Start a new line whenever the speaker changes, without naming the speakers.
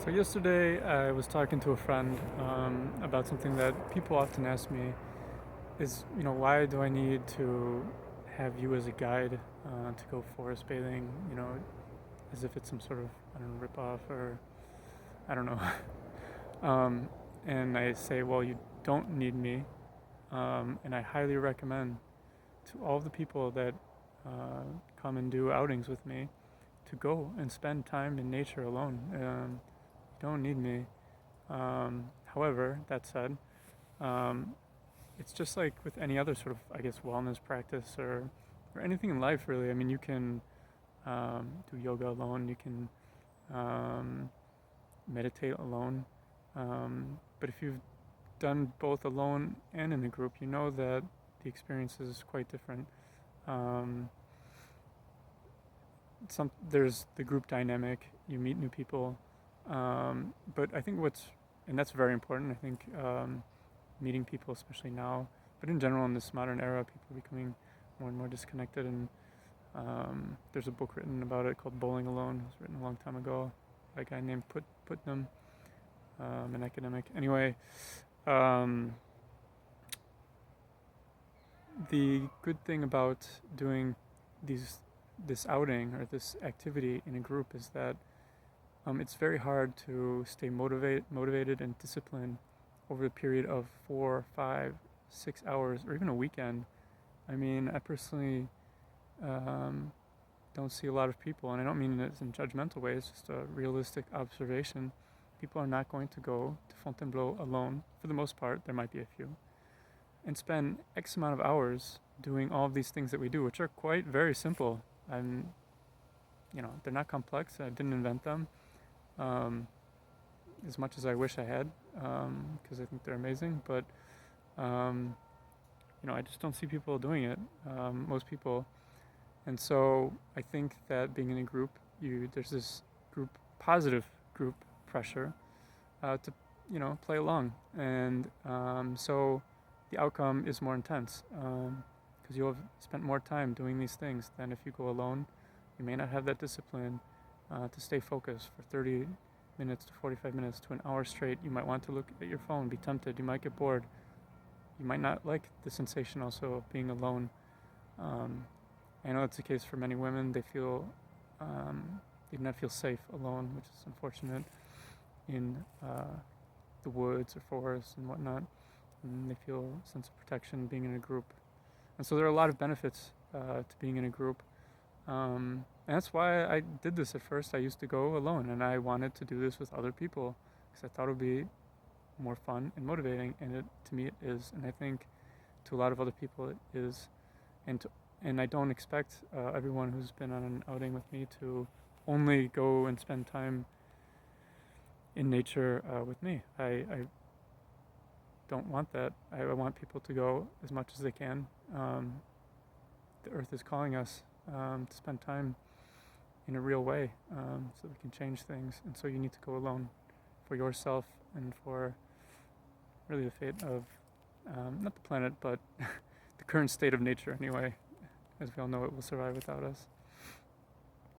So yesterday I was talking to a friend about something that people often ask me is, why do I need to have you as a guide to go forest bathing, as if it's some sort of, I don't know, rip-off or I don't know. um, and I say, well, you don't need me, and I highly recommend to all the people that come and do outings with me to go and spend time in nature alone. You don't need me. However, that said, um, it's just like with any other sort of, I guess, wellness practice or anything in life, really. I mean, you can do yoga alone, you can um, meditate alone. But if you've done both alone and in a group, you know that the experience is quite different. Um, there's the group dynamic, you meet new people. But I think and that's very important, I think, meeting people, especially now, but in general in this modern era, people are becoming more and more disconnected. And there's a book written about it called Bowling Alone. It was written a long time ago by a guy named Putnam, an academic. Anyway, um, the good thing about doing this outing or this activity in a group is that it's very hard to stay motivated and disciplined over a period of 4, 5, 6 hours, or even a weekend. I mean, I personally um, don't see a lot of people, and I don't mean it in judgmental ways, it's just a realistic observation. People are not going to go to Fontainebleau alone, for the most part. There might be a few, and spend X amount of hours doing all of these things that we do, which are quite very simple. And they're not complex. I didn't invent them. Um, as much as I wish I had, because I think they're amazing. But um, I just don't see people doing it. Most people, and so I think that being in a group, there's this positive group pressure to play along, and so the outcome is more intense because you'll have spent more time doing these things than if you go alone. You may not have that discipline to stay focused for 30 minutes to 45 minutes to an hour straight. You might want to look at your phone, be tempted. You might get bored. You might not like the sensation also of being alone. Um, I know it's the case for many women. They do not feel safe alone, which is unfortunate, in the woods or forests and whatnot. And they feel a sense of protection being in a group. And so there are a lot of benefits to being in a group. And that's why I did this at first. I used to go alone, and I wanted to do this with other people because I thought it would be more fun and motivating. And to me, it is. And I think to a lot of other people, it is. And I don't expect everyone who's been on an outing with me to only go and spend time in nature with me. I don't want that. I want people to go as much as they can. The earth is calling us to spend time in a real way, so we can change things. And so you need to go alone for yourself and for really the fate of not the planet, but the current state of nature anyway. As we all know, it will survive without us.